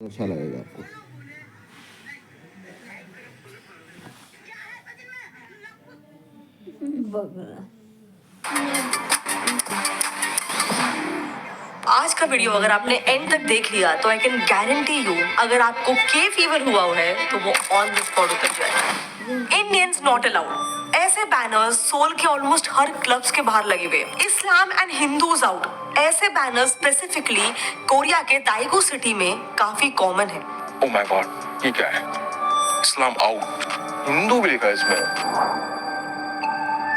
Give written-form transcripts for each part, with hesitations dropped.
अच्छा लगेगा आपको। आज का वीडियो अगर आपने एंड तक देख लिया तो आई कैन गारंटी यू, अगर आपको के फीवर हुआ है तो वो ऑन द स्पॉट उतर जाएगा। इंडियंस नॉट अलाउड, ऐसे बैनर्स सोल के ऑलमोस्ट हर क्लब्स के बाहर लगे हुए। इस्लाम एंड हिंदूज आउट, ऐसे बैनर्स स्पेसिफिकली कोरिया के दाएगो सिटी में काफी कॉमन है। ओह माय गॉड, ये क्या है? इस्लाम आउट, हिंदू भी लिखा है इसमें।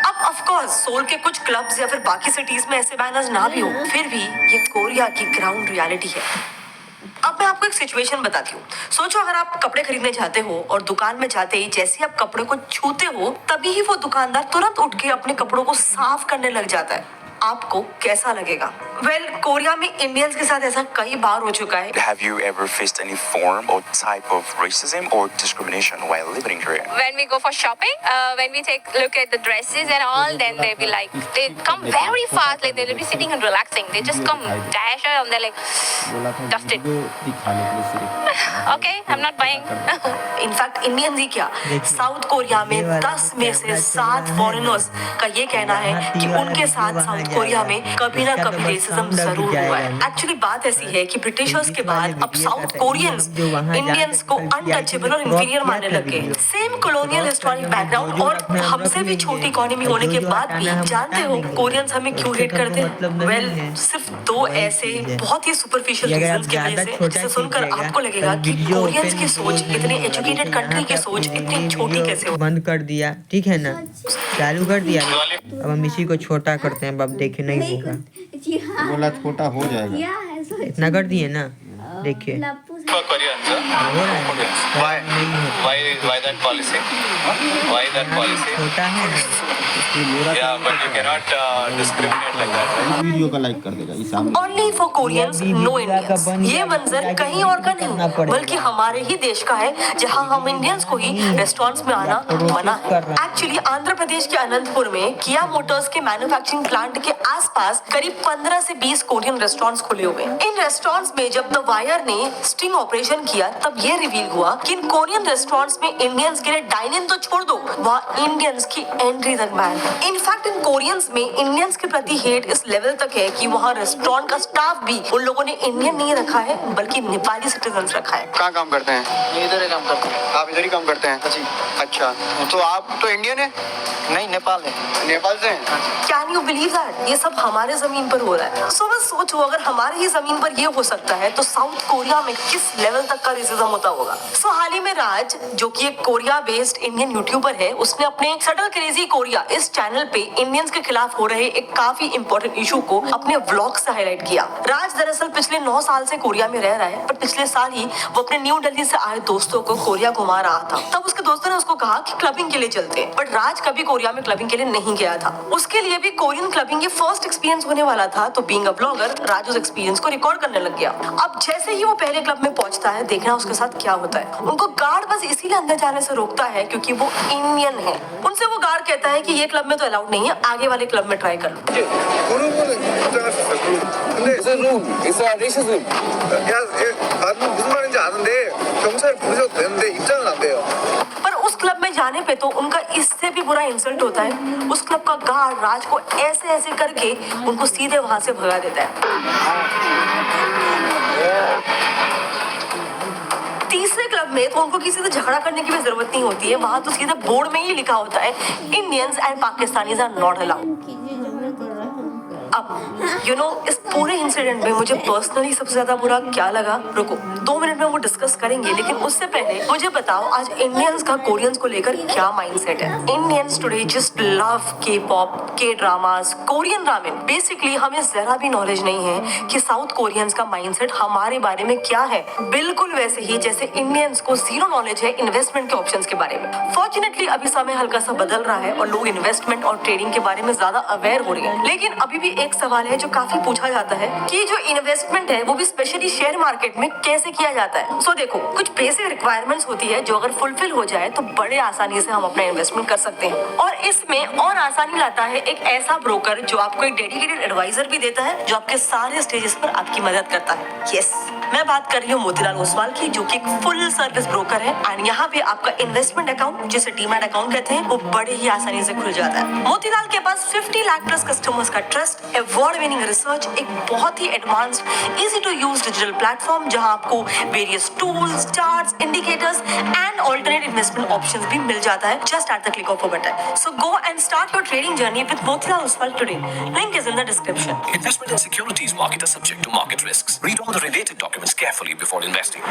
अब ऑफ कोर्स सोल के कुछ क्लब्स या फिर बाकी सिटीज में ऐसे बैनर्स ना भी हो, फिर भी ये कोरिया की ग्राउंड रियलिटी है। अब मैं आपको एक सिचुएशन बताती हूँ। सोचो अगर आप कपड़े खरीदने जाते हो और दुकान में जाते ही जैसे ही आप कपड़े को छूते हो तभी ही वो दुकानदार तुरंत उठ के अपने कपड़ों को साफ करने लग जाता है, आपको कैसा लगेगा? वेल, कोरिया में इंडियंस के साथ ऐसा कई बार हो चुका है। Have you ever faced any form or type of racism or discrimination while living in Korea? When we go for shopping, when we take look at the dresses and all, then they be like, they come very fast, like they'll be sitting and relaxing. They just come dash and they're like, dust it. Okay, I'm not buying. In fact Indians ही क्या, South Korea में 10 में से 7 foreigners का ये कहना है कि उनके साथ साउथ कोरिया में कभी ना कभी रेसिज्म जरूर हुआ है। एक्चुअली बात ऐसी है कि ब्रिटिशर्स के बाद अब साउथ कोरियंस इंडियंस को अनटचेबल और इंफीरियर मानने लगे। सेम कॉलोनियल हिस्टोरिक बैकग्राउंड और हमसे भी छोटी इकोनॉमी होने के बाद भी जानते हो कोरियंस हमें क्यों हेट करते हैं? वेल, सिर्फ 2 ऐसे बहुत ही सुपरफिशियल रीजंस की वजह से, जिसे सुनकर आपको लगेगा कि कोरियंस की सोच, इतनी एजुकेटेड कंट्री की सोच इतनी छोटी कैसे हो। बंद कर दिया, ठीक है ना, चालू कर दिया। अब हम इसी को छोटा करते हैं, अब देखे नहीं होगा। बोला छोटा हो जाएगा। इतना कर दिए ना, देखिए For Koreans, हो रहा है। why नहीं होता। why that policy? Why that policy? छोटा है ना, Yeah, but you cannot discriminate like that, right? Video का लाइक कर देगा इस सामने। Only for Koreans, no Indians। ये मंजर कहीं और का नहीं बल्कि हमारे ही देश का है, जहां हम इंडियंस को ही रेस्टोरेंट्स में आना मना है। एक्चुअली आंध्र प्रदेश के अनंतपुर में किया मोटर्स के मैन्युफैक्चरिंग प्लांट के आसपास करीब 15 से 20 कोरियन रेस्टोरेंट्स खुले हुए। इन रेस्टोरेंट्स में जब द वायर ने स्टिंग ऑपरेशन किया तब ये रिवील हुआ कि इन कोरियन रेस्टोरेंट्स में इंडियंस के लिए डाइन इन तो छोड़ दो, वहाँ इंडियंस की एंट्री तक बैन है। इनफैक्ट इन कोरियंस में इंडियंस के प्रति हेट इस लेवल तक है कि वहाँ रेस्टोरेंट का स्टाफ भी उन लोगों ने इंडियन नहीं रखा है बल्कि नेपाली सिटीजन रखा है। कहाँ काम करते हैं? ये इधर ही काम करते हैं। आप इधर ही काम करते हैं? जी। अच्छा, तो आप तो इंडियन है? नहीं, नेपाल है। नेपाल से हैं? कैन यू बिलीव दैट ये सब हमारे जमीन पर हो रहा है? सो बस सोचो, अगर हमारे ही जमीन पर ये हो सकता है तो साउथ कोरिया में किस लेवल तक का रेसिज्म होता होगा। सो हाल ही में राज, जो कि एक कोरिया बेस्ड इंडियन यूट्यूबर है, उसने अपने सटल क्रेजी कोरिया इस चैनल पे इंडियंस के खिलाफ हो रहे एक काफी इंपॉर्टेंट इशू को अपने व्लॉग से हाईलाइट किया। राज दरअसल पिछले 9 साल से कोरिया में रह रहा है, पर पिछले साल ही वो अपने न्यू दिल्ली से आए दोस्तों को कोरिया घुमा रहा था। तब उसके दोस्तों ने उसको कहा कि क्लबिंग के लिए चलते हैं, बट राज कभी कोरिया में क्लबिंग के लिए नहीं गया था। उसके लिए भी कोरियन क्लबिंग ये फर्स्ट एक्सपीरियंस होने वाला था, तो बीइंग अ ब्लॉगर राज उस एक्सपीरियंस को रिकॉर्ड करने लग गया। अब जैसे ही वो पहले क्लब में पहुंचता है, देखना उसके साथ क्या होता है। उनको गार्ड बस इसीलिए अंदर जाने से रोकता है क्योंकि वो इंडियन है। उनसे वो गार्ड कहता है कि ये क्लब में तो अलाउड नहीं है, आगे वाले क्लब में ट्राई कर लो। पर उस क्लब में जाने पे तो उनका इससे भी बुरा इंसल्ट होता है। उस क्लब का गार्ड राज को ऐसे ऐसे करके उनको सीधे वहां से भगा देता है। तीसरे क्लब में तो उनको किसी से झगड़ा करने की भी जरूरत नहीं होती है, वहां तो सीधे बोर्ड में ही लिखा होता है Indians and Pakistanis are not allowed. अब इस पूरे इंसिडेंट में मुझे पर्सनली सबसे ज्यादा बुरा क्या लगा, रुको 2 मिनट में वो डिस्कस करेंगे, लेकिन उससे पहले मुझे बताओ आज इंडियंस का कोरियंस को लेकर क्या माइंडसेट है। इंडियंस टुडे जस्ट लव के पॉप, के ड्रामास, कोरियन रामेन। बेसिकली हमें जरा भी नॉलेज नहीं है कि साउथ कोरियंस का माइंडसेट हमारे बारे में क्या है, बिल्कुल वैसे ही जैसे इंडियंस को जीरो नॉलेज है इन्वेस्टमेंट के ऑप्शंस के बारे में। फॉर्चुनेटली अभी समय हल्का सा बदल रहा है और लोग इन्वेस्टमेंट और ट्रेडिंग के बारे में ज्यादा अवेयर हो रहे हैं, लेकिन अभी भी एक सवाल है जो काफी पूछा जाता है कि जो इन्वेस्टमेंट है वो भी स्पेशली शेयर मार्केट में कैसे किया जाता है। सो देखो, कुछ बेसिक रिक्वायरमेंट्स होती है जो अगर फुलफिल हो जाए तो बड़े आसानी से हम अपना इन्वेस्टमेंट कर सकते हैं, और इसमें और आसानी लाता है एक ऐसा ब्रोकर जो आपको एक डेडिकेटेड एडवाइजर भी देता है, जो आपके सारे स्टेजेस पर आपकी मदद करता है। यस, मैं बात कर रही हूँ मोतीलाल ओसवाल की, जो कि एक फुल सर्विस ब्रोकर है एंड यहाँ पे आपका इन्वेस्टमेंट अकाउंट, जिसे डीमैट अकाउंट कहते हैं, वो बड़े ही आसानी से खुल जाता है। मोतीलाल के पास 50 लाख प्लस कस्टमर्स का ट्रस्ट, अवार्ड विनिंग रिसर्च, एक बहुत ही advanced easy to use digital platform जहां आपको various tools, charts, indicators and alternate investment options भी मिल जाता है just at the click of a button. So go and start your trading journey with Motilal Oswal today. Link is in the description. Investment in securities market are subject to market risks. Read all the related documents carefully before investing.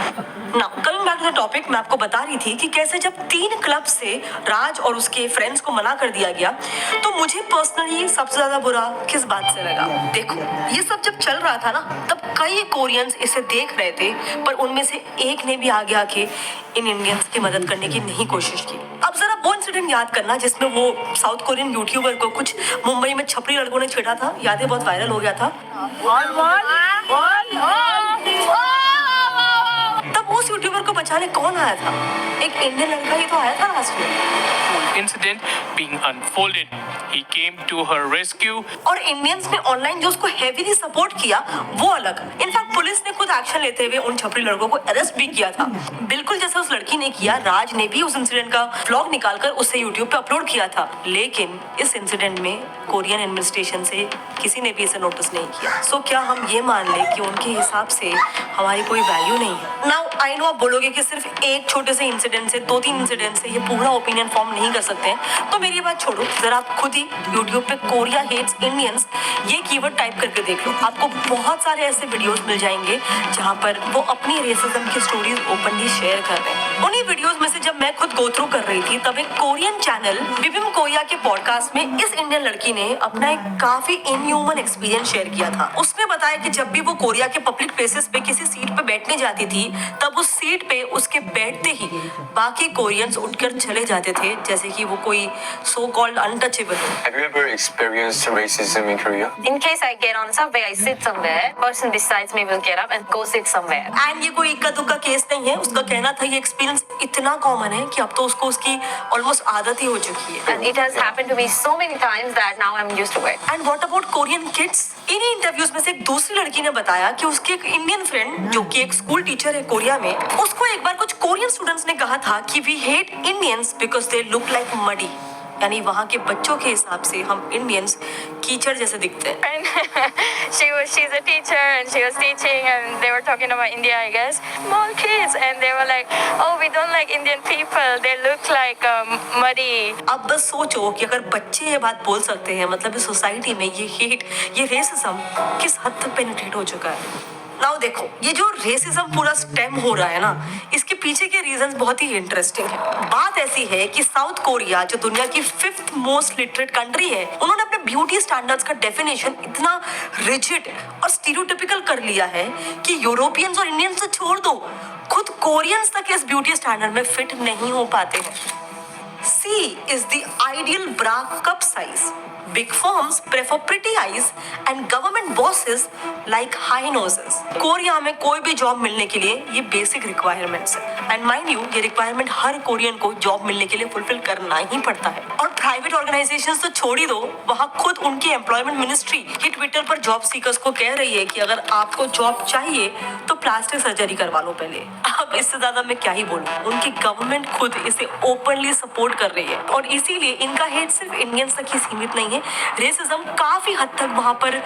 Now coming back to the topic, मैं आपको बता रही थी कि कैसे जब 3 club से राज और उसके फ्रेंड्स को मना कर दिया गया, तो मुझे पर्सनली सबसे ज्यादा बुरा किस बात से लगा। देखो, ये सब जब चल रहा था ना, तब कई कोरियंस इसे देख रहे थे, पर उनमें से एक ने भी आगे आके इन इंडियंस की मदद करने की नहीं कोशिश की। अब जरा वो इंसिडेंट याद करना जिसमें वो साउथ कोरियन यूट्यूबर को कुछ मुंबई में छपरी लड़कों ने छेड़ा था, याद है, बहुत वायरल हो गया था। तब उस यूट्यूबर को बचाने कौन आया था? एक इंडियन लड़का ही तो आया था लास्ट में। Incident being unfolded, he came to her rescue. और इंडियंस ने ऑनलाइन जो उसको हेवीली सपोर्ट किया वो अलग। इनफैक्ट पुलिस ने खुद एक्शन लेते हुए उन छपरी लड़कों को अरेस्ट भी किया था, बिल्कुल जैसा उस लड़की ने किया। राज ने भी उस इंसिडेंट का व्लॉग निकालकर उसे यूट्यूब पे अपलोड किया था, लेकिन इस इंसिडेंट में कोरियन एडमिनिस्ट्रेशन से किसी ने भी इसे नोटिस नहीं किया। सो क्या हम ये मान ले कि उनके हिसाब से हमारी कोई वैल्यू नहीं है? नाउ आई नो आप बोलोगे कि सिर्फ एक छोटे से इंसिडेंट से, 2-3 इंसिडेंट से ये पूरा ओपिनियन फॉर्म नहीं कर सकते हैं, तो मेरी बात छोड़ो, जरा आप खुद ही यूट्यूब पे कोरिया हेट्स इंडियंस ये कीवर्ड टाइप करके देख लो। आपको बहुत सारे ऐसे वीडियोस मिल जाएंगे जहां पर वो अपनी रेसिज्म की स्टोरीज ओपनली शेयर कर रहे हैं। उन्हीं वीडियोस में से जब मैं खुद गो थ्रू कर रही थी, तब एक कोरियन चैनल बिबिम कोरिया के पॉडकास्ट में इस इंडियन लड़की ने अपना एक काफी इनह्यूमन एक्सपीरियंस शेयर किया था। उसने बताया कि जब भी वो कोरिया के पब्लिक प्लेसेस पे किसी सीट पे बैठने जाती थी, तब उस सीट पे उसके बैठते ही बाकी कोरियंस उठकर चले जाते थे, जैसे कि वो कोई so called untouchable. Have you ever experienced racism in Korea? In case I get on subway, I sit somewhere. Person besides me will get up and go sit somewhere. And ये कोई इक्का दुक्का केस नहीं है। उसका कहना था ये एक्सपीरियंस इतना कॉमन है कि अब तो उसको उसकी ऑलमोस्ट आदत ही हो चुकी है। And it has happened to me so many times that now I'm used to it. And what about Korean kids? इन्हीं इंटरव्यूज में से एक दूसरी लड़की ने बताया कि उसकी एक इंडियन फ्रेंड, जो कि एक स्कूल टीचर है कोरिया में, उसको एक बार कुछ कोरियन स्टूडेंट्स ने कहा था कि we hate Indians because they look like muddy, यानी वहाँ के बच्चों के हिसाब से हम इंडियंस कीचड़ जैसे दिखते हैं। And she's a teacher and she was teaching and they were talking about India, I guess. Small kids and they were like, oh, we don't like Indian people. They look like muddy. अब बस सोचो कि अगर बच्चे ये बात बोल सकते हैं, मतलब इस सोसाइटी में ये हेट, ये रेसिज्म किस हद तक पेनिट्रेट हो चुका है। नाउ देखो, ये जो रेसिज्म पूरा स्टेम हो रहा है ना, इसके पीछे के रीजंस बहुत ही इंटरेस्टिंग है। बात ऐसी है कि साउथ कोरिया, जो दुनिया की 5th मोस्ट लिटरेट कंट्री है, उन्होंने अपने ब्यूटी स्टैंडर्ड्स का डेफिनेशन इतना रिजिड और स्टीरियोटिपिकल कर लिया है कि यूरोपियंस और इंडियंस तो छोड़ दो, खुद कोरियंस तक इस ब्यूटी स्टैंडर्ड में फिट नहीं हो पाते हैं। C is the ideal bra cup size. Big firms prefer pretty eyes and government bosses like high noses. Korea में कोई भी जॉब मिलने के लिए ये बेसिक रिक्वायरमेंट्स है एंड माइंड यू, ये रिक्वायरमेंट हर कोरियन को जॉब मिलने के लिए फुलफिल करना ही पड़ता है। और प्राइवेट ऑर्गेनाइजेशंस तो छोड़ ही दो, वहाँ खुद उनकी एम्प्लॉयमेंट मिनिस्ट्री ये ट्विटर पर जॉब सीकर्स को कह रही है कि अगर आपको जॉब चाहिए तो प्लास्टिक सर्जरी करवा लो पहले। अब इससे ज्यादा मैं क्या ही बोलूं, उनकी गवर्नमेंट खुद इसे ओपनली सपोर्ट कर रही है और इसीलिए इनका हेट सिर्फ इंडियंस तक ही सीमित नहीं है। रेसिज्म काफी हद तक वहाँ पर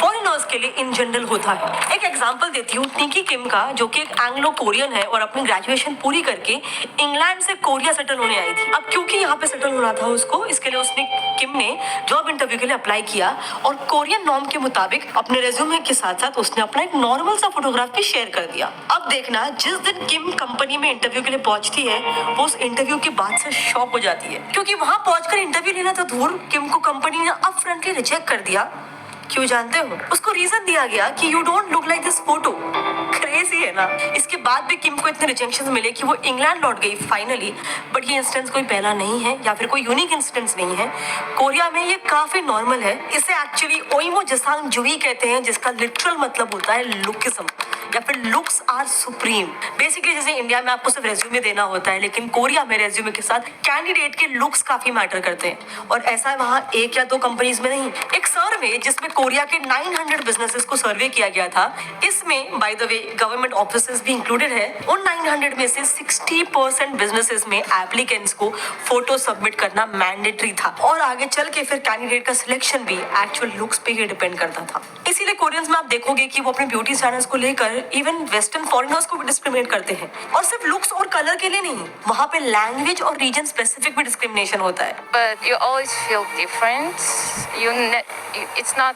फॉरेनर्स के लिए इन जनरल होता है। एक एग्जांपल देती हूँ निकी किम का, जो कि एक एंग्लो कोरियन है और अपनी ग्रेजुएशन पूरी करके इंग्लैंड से कोरिया सेटल होने आई थी। अब क्योंकि यहाँ पे सेटल होना था उसको, इसके लिए उसने किम ने जॉब इंटरव्यू के लिए अप्लाई किया और कोरियन नॉर्म के मुताबिक अपने रेज्यूमे के साथ साथ उसने अपना एक नॉर्मल सा फोटोग्राफ भी शेयर कर दिया। अब देखना, जिस दिन किम कंपनी में इंटरव्यू के लिए पहुंचती है, वो उस इंटरव्यू के बाद से शॉक हो जाती है, क्योंकि वहां पहुंचकर इंटरव्यू लेना तो दूर, किम को कंपनी ने अब फ्रंटली रिजेक्ट कर दिया। क्यों जानते हो? उसको रीजन दिया गया कि you don't look like this photo. Crazy है ना? इसके बाद भी किम को इतने रिजेक्शंस मिले कि वो इंग्लैंड लौट गई फाइनली। बट ये इंस्टेंस कोई पहला नहीं है या फिर कोई यूनिक इंस्टेंस नहीं है। कोरिया में ये काफी नॉर्मल है। इसे एक्चुअली ओइमो जसांग जुई कहते हैं, जिसका लिटरल मतलब होता है लुकिज्म या फिर लुक्स आर सुप्रीम। बेसिकली जैसे इंडिया में आपको सिर्फ रेज्यूमे देना होता है, लेकिन कोरिया में रेज्यूमे के साथ कैंडिडेट के लुक्स काफी मैटर करते हैं। और ऐसा वहाँ 1 या 2 कंपनीज में नहीं। एक सर्वे जिसमें कोरिया के 900 बिजनेसेस को सर्वे किया गया था, इसमें by the way government offices भी इंक्लूडेड है। उन 900 में से 60% बिजनेसेस में एप्लीकेंट्स को फोटो सबमिट करना मैंडेटरी था और आगे चल के फिर कैंडिडेट का सिलेक्शन भी एक्चुअल लुक्स पे ही डिपेंड करता था। इसीलिए कोरियंस में आप देखोगे कि वो अपने ब्यूटी स्टैंडर्ड्स को लेकर इवन वेस्टर्न फॉरेनर्स को भी डिस्क्रिमिनेट करते हैं, और सिर्फ लुक्स और कलर के लिए नहीं, वहाँ पे लैंग्वेज और रीजन स्पेसिफिक भी डिस्क्रिमिनेशन होता है। But you always feel different. It's not.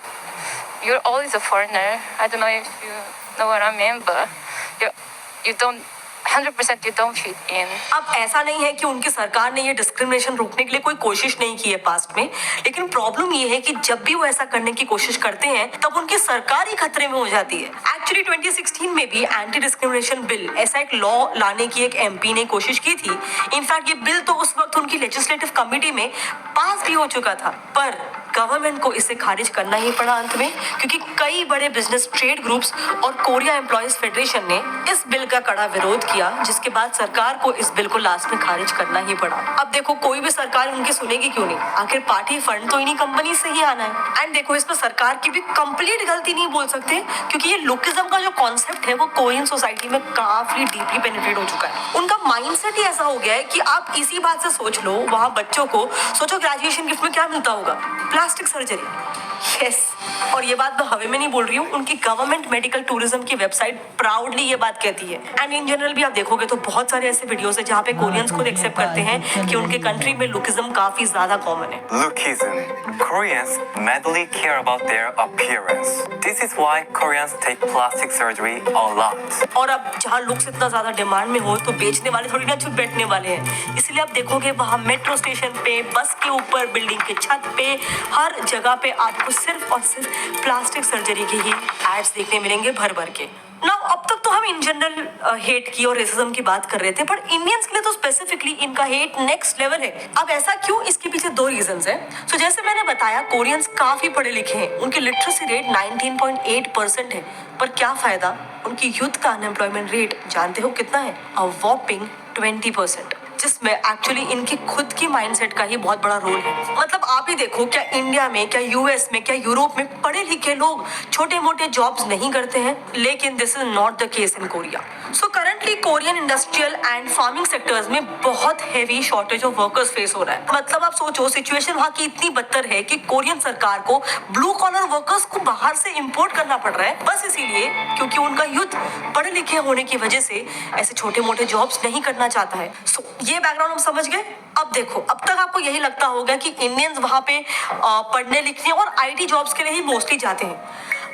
You're always a foreigner. I don't know if you know what I mean, but you don't. 100% you don't fit in. अब ऐसा नहीं है कि उनकी सरकार ने ये डिस्क्रिमिनेशन रोकने के लिए कोई कोशिश नहीं की है पास्ट में, लेकिन प्रॉब्लम ये है कि जब भी वो ऐसा करने की कोशिश करते हैं तब उनकी सरकार ही खतरे में हो जाती है। एक्चुअली 2016 में भी एंटी डिस्क्रिमिनेशन बिल, ऐसा एक लॉ लाने की एक एमपी ने कोशिश की थी। इनफैक्ट ये बिल तो उस वक्त उनकी लेजिस्लेटिव कमिटी में पास भी हो चुका था, पर गवर्नमेंट को इसे खारिज करना ही पड़ा अंत में, क्योंकि कई बड़े बिजनेस ट्रेड ग्रुप्स और कोरिया एम्प्लॉयज फेडरेशन ने इस बिल का कड़ा विरोध किया, जिसके बाद सरकार को इस बिल को लास्ट में खारिज करना ही पड़ा। अब देखो कोई भी सरकार उनकी सुनेगी क्यों नहीं, आखिर पार्टी फंड तो इन्हीं कंपनी से ही आना है। एंड देखो इसमें सरकार की भी कंप्लीट गलती नहीं बोल सकते, क्योंकि ये लुकिज्म का जो कॉन्सेप्ट है वो कोरियन सोसाइटी में काफी डीपली पेनिट्रेट हो चुका है। उनका माइंडसेट ही ऐसा हो गया है कि आप इसी बात से सोच लो, वहाँ बच्चों को सोचो ग्रेजुएशन गिफ्ट में क्या मिलता होगा, प्लास्टिक सर्जरी। यस, और ये बात मैं हवे में नहीं बोल रही हूँ, उनकी गवर्नमेंट मेडिकल टूरिज्म की वेबसाइट प्राउडली ये बात कहती है। एंड इन जनरल भी आप देखोगे तो बहुत सारे ऐसे वीडियोस है जहाँ पे कोरियंस खुद एक्सेप्ट करते हैं कि उनके कंट्री में लुकिज्म काफी ज्यादा कॉमन है। Lookism. Koreans madly care about their appearance. This is why Koreans take plastic surgery a lot. और अब जहाँ लुक्स इतना ज्यादा डिमांड में हो तो बेचने वाले थोड़ी ना चुप बैठने वाले हैं, इसलिए आप देखोगे वहाँ मेट्रो स्टेशन पे, बस के ऊपर, बिल्डिंग के छत पे, हर जगह पे आपको सिर्फ और सिर्फ प्लास्टिक सर्जरी के ही एड्स देखने मिलेंगे भर भर के। ना अब तक तो हम इन जनरल हेट की और रेसिज्म की बात कर रहे थे, पर इंडियंस के लिए तो स्पेसिफिकली इनका हेट नेक्स्ट लेवल है। अब ऐसा क्यों, इसके पीछे दो रीजंस हैं। सो जैसे मैंने बताया, कोरियंस काफी पढ़े लिखे हैं, उनकी लिटरेसी रेट 19.8% है, पर क्या फायदा, उनकी यूथ का अनएम्प्लॉयमेंट रेट जानते हो कितना है? अ वॉपिंग 20%, जिसमें एक्चुअली इनकी खुद की माइंडसेट का ही बहुत बड़ा रोल है। मतलब आप ही देखो, क्या इंडिया में, क्या यूएस में, क्या यूरोप में पढ़े लिखे लोग छोटे मोटे जॉब्स नहीं करते हैं? लेकिन this is not the case in Korea. So currently Korean industrial and farming sectors में बहुत heavy shortage of workers face हो रहा है। मतलब आप सोचो, सिचुएशन वहाँ की इतनी बदतर है कि कोरियन सरकार को ब्लू कॉलर वर्कर्स को बाहर से इंपोर्ट करना पड़ रहा है, बस इसीलिए क्योंकि उनका यूथ पढ़े लिखे होने की वजह से ऐसे छोटे मोटे जॉब्स नहीं करना चाहता है। सो ये बैकग्राउंड हम समझ गए। अब देखो, अब तक आपको यही लगता होगा कि इंडियंस वहाँ पे पढ़ने लिखने और आईटी जॉब्स के लिए ही मोस्टली जाते हैं,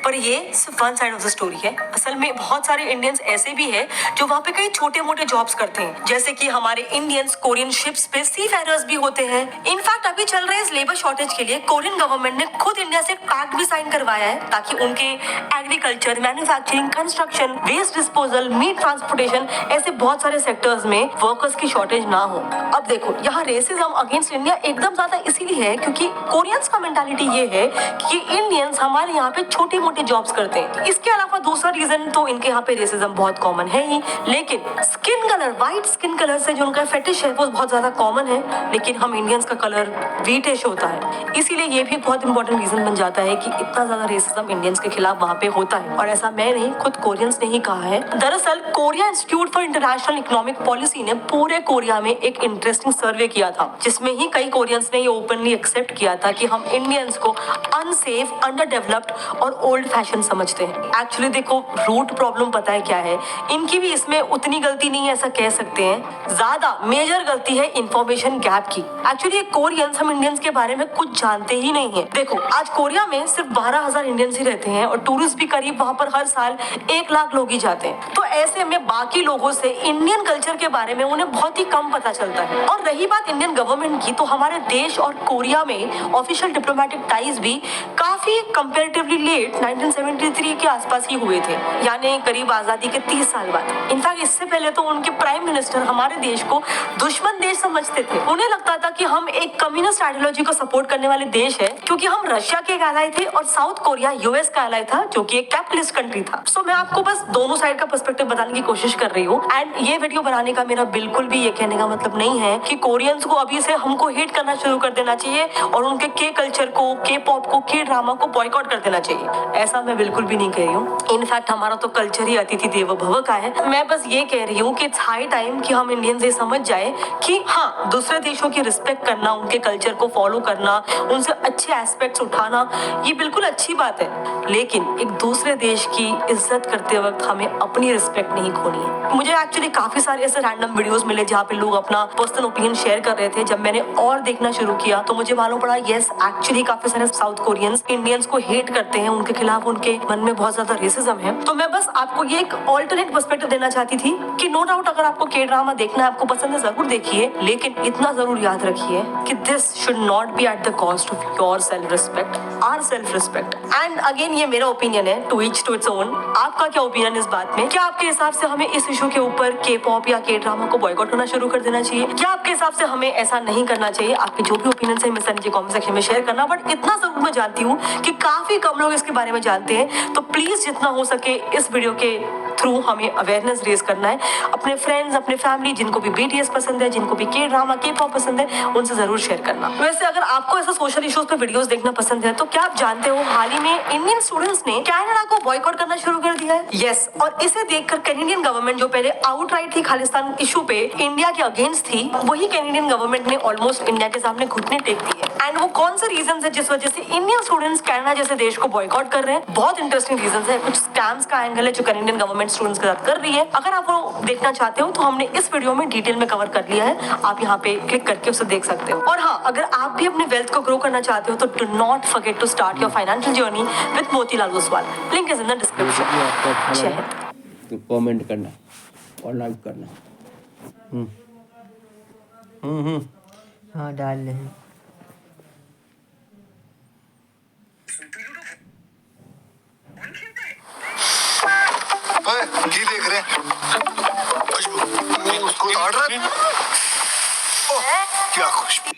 पर ये सिर्फ one side of the story है। असल में बहुत सारे इंडियंस ऐसे भी हैं जो वहाँ पे कई छोटे मोटे जॉब्स करते हैं, जैसे कि हमारे इंडियंस कोरियन शिप्स पे सी फेरर्स भी होते हैं। इनफैक्ट अभी चल रहे इस लेबर शॉर्टेज के लिए कोरियन गवर्नमेंट ने खुद इंडिया से पैक्ट भी साइन करवाया है, ताकि उनके agriculture, manufacturing, construction, waste disposal, meat transportation, ऐसे बहुत सारे सेक्टर्स में वर्कर्स की शॉर्टेज ना हो। अब देखो, यहाँ रेसिज्म अगेंस्ट इंडिया एकदम ज्यादा इसीलिए है क्योंकि कोरियंस का मेंटालिटी ये है कि इंडियंस हमारे यहाँ पे छोटे मोटे जॉब्स करते हैं। इसके अलावा दूसरा रीजन तो इनके यहाँ पे रेसिज्म बहुत कॉमन है ही, लेकिन skin colour, white skin colour से जो उनका फेटिश है वो बहुत ज्यादा कॉमन है। लेकिन हम इंडियंस का कलर व्हीटिश होता है, इसीलिए ये भी बहुत इंपॉर्टेंट रीजन बन जाता है कि इतना ज्यादा रेसिज्म इंडियंस के खिलाफ वहाँ पे होता है। और ऐसा मैं नहीं, खुद कोरियंस ने ही कहा है। दरअसल Korea institute for international economic policy ने पूरे कोरिया में एक इंटरेस्टिंग सर्वे किया था, जिसमें ही कई कोरियंस ने ये ओपनली एक्सेप्ट किया था कि हम इंडियंस को अनसेफ, अंडर डेवलप्ड और ओल्ड फैशन समझते हैं। एक्चुअली देखो, रूट प्रॉब्लम पता है क्या है, इनकी भी इसमें उतनी गलती नहीं है ऐसा कह सकते हैं, ज्यादा मेजर गलती है इंफॉर्मेशन गैप की। एक्चुअली कोरियंस हम इंडियंस के बारे में कुछ जानते ही नहीं है। देखो, आज कोरिया में सिर्फ 12,000 इंडियंस ही रहते हैं और टूरिस्ट भी करीब वहाँ पर हर साल 1 लाख लोग ही जाते हैं। तो ऐसे में बाकी लोगों से इंडियन कल्चर के बारे में उन्हें बहुत ही कम पता चलता है। और रही बात इंडियन गवर्नमेंट की, तो हमारे देश और कोरिया में ऑफिशियल डिप्लोमेटिक टाइज भी काफी कंपैरेटिवली लेट 1973 के आसपास ही हुए थे, यानी करीब आजादी के 30 साल बाद। इनफैक्ट इससे पहले तो उनके प्राइम मिनिस्टर हमारे देश को दुश्मन देश समझते थे। उन्हें लगता था कि हम एक कम्युनिस्ट आइडियोलॉजी को सपोर्ट करने वाले देश है, क्योंकि हम रशिया के एक एलाय थे और साउथ कोरिया यूएस का एलाय था, जो कि एक कैपिटलिस्ट कंट्री था। सो मैं आपको बस दोनों साइड का पर्सपेक्टिव बताने की कोशिश कर रही हूँ। एंड ये वीडियो बनाने का मेरा बिल्कुल भी ये कहने का मतलब नहीं है कि कोरियंस को अभी से हमको हेट करना शुरू कर देना चाहिए और उनके के कल्चर को, के पॉप को, के ड्रामा को बॉयकॉट कर देना चाहिए। ऐसा मैं बिल्कुल भी नहीं कह रही हूँ। इनफैक्ट हमारा तो कल्चर ही अतिथि देवो भव का है। मैं बस ये कह रही हूँ कि इट्स हाई टाइम कि हम इंडियंस ये समझ जाए कि हाँ, दूसरे देशों की रिस्पेक्ट करना, उनके कल्चर को फॉलो करना, उनसे अच्छे एस्पेक्ट्स उठाना, ये बिल्कुल अच्छी बात है, लेकिन एक दूसरे देश की इज्जत करते वक्त हमें अपनी रिस्पेक्ट नहीं खोनी है। मुझे एक्चुअली काफी सारे ऐसे रैंडम वीडियोस मिले जहाँ पे लोग अपना पर्सनल ओपिनियन शेयर कर रहे थे। जब मैंने और देखना शुरू किया तो मुझे मालूम पड़ा यस, एक्चुअली काफी सारे साउथ कोरियंस इंडियंस को हेट करते हैं, उनके खिलाफ उनके मन में बहुत ज्यादा रेसिज्म है। तो मैं बस आपको ये एक ऑल्टरनेट पर्सपेक्टिव देना चाहती थी कि नो डाउट अगर आपको के ड्रामा देखना है, आपको पसंद है, जरूर देखिए, लेकिन इतना जरूर याद रखिए कि this should not be at the cost of your self respect, our self respect. And again ये मेरा ओपिनियन है, to each to its own. आपका क्या ओपिनियन इस बात में? क्या आपके हिसाब से हमें इस इशू के ऊपर के पॉप या के ड्रामा को बॉयकॉट करना शुरू कर देना चाहिए? क्या आपके हिसाब से हमें ऐसा नहीं करना चाहिए? आपके जो भी ओपिनियन है मेरे साथ नीचे कमेंट सेक्शन में शेयर करना। बट इतना जरूर मैं जानती हूँ कि काफी कम लोग इसके बारे में जानते हैं, तो प्लीज जितना हो सके इस वीडियो के थ्रू हमें अवेयरनेस रेज करना है। अपने फ्रेंड्स, अपने फैमिली, जिनको भी बीटीएस पसंद है, जिनको भी के ड्रामा, के पॉप पसंद है, उनसे जरूर शेयर करना। वैसे अगर आपको ऐसा सोशल इश्यूज पे वीडियोस देखना पसंद है तो क्या आप जानते हो हाल ही में इंडियन स्टूडेंट्स ने कनाडा को बॉयकॉट करना शुरू कर दिया है? यस, और इसे देखकर कैनेडियन गवर्नमेंट जो पहले आउटराइट थी खालिस्तान इशू पे इंडिया के अगेंस्ट थी, वही कैनेडियन गवर्नमेंट ने ऑलमोस्ट इंडिया के सामने घुटने टेक दिए। एंड वो कौन से रीजन है जिस वजह से इंडियन स्टूडेंट्स कनाडा जैसे देश को बॉयकॉट कर रहे हैं? बहुत इंटरेस्टिंग रीजन है। कुछ स्कैम्स का एंगल है जो कैनेडियन गवर्नमेंट स्टूडेंट्स के साथ कर रही है। अगर आप वो देखना चाहते हो तो हमने इस वीडियो में डिटेल में कवर कर लिया है, आप यहाँ पे क्लिक करके उसे देख सकते हो। और हाँ, अगर आप भी अपने वेल्थ को ग्रो करना चाहते हो तो do not forget to start your financial journey with Motilal Oswal. Link is in the description. जय हिंद। तो कमेंट करना और लाइक करना। हाँ, डाल रहे हैं। की देख रहे खुशबू ऑर्डर क्या खुशबू।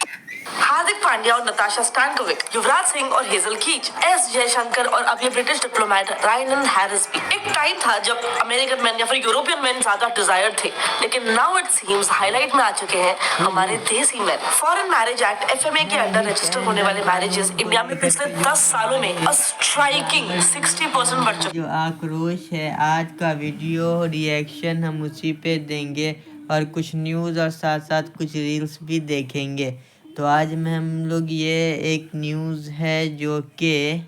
हार्दिक पांड्या और नताशा स्टैनकोविक, युवराज सिंह और हेजल कीच, एस जयशंकर और अब ये ब्रिटिश डिप्लोमेट रायन हैरिस भी। एक टाइम था जब अमेरिकन मैन या फिर यूरोपियन मैन ज्यादा डिजायर थे, लेकिन नाउ इट सीम्स हाईलाइट में आ चुके हैं हमारे देसी मैन। फॉरेन मैरिज एक्ट एफएमए के अंडर रजिस्टर होने वाले मैरिजेस इंडिया में पिछले 10 सालों में स्ट्राइकिंग 60% बढ़ चुके। जो आक्रोश है, आज का वीडियो रिएक्शन हम उसी पे देंगे और कुछ न्यूज़ और साथ साथ कुछ रील्स भी देखेंगे। तो आज में हम लोग ये एक न्यूज़ है जो कि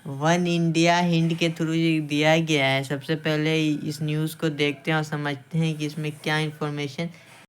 वन इंडिया हिंट के थ्रू दिया गया है। सबसे पहले इस न्यूज़ को देखते हैं और समझते हैं कि इसमें क्या इन्फॉर्मेशन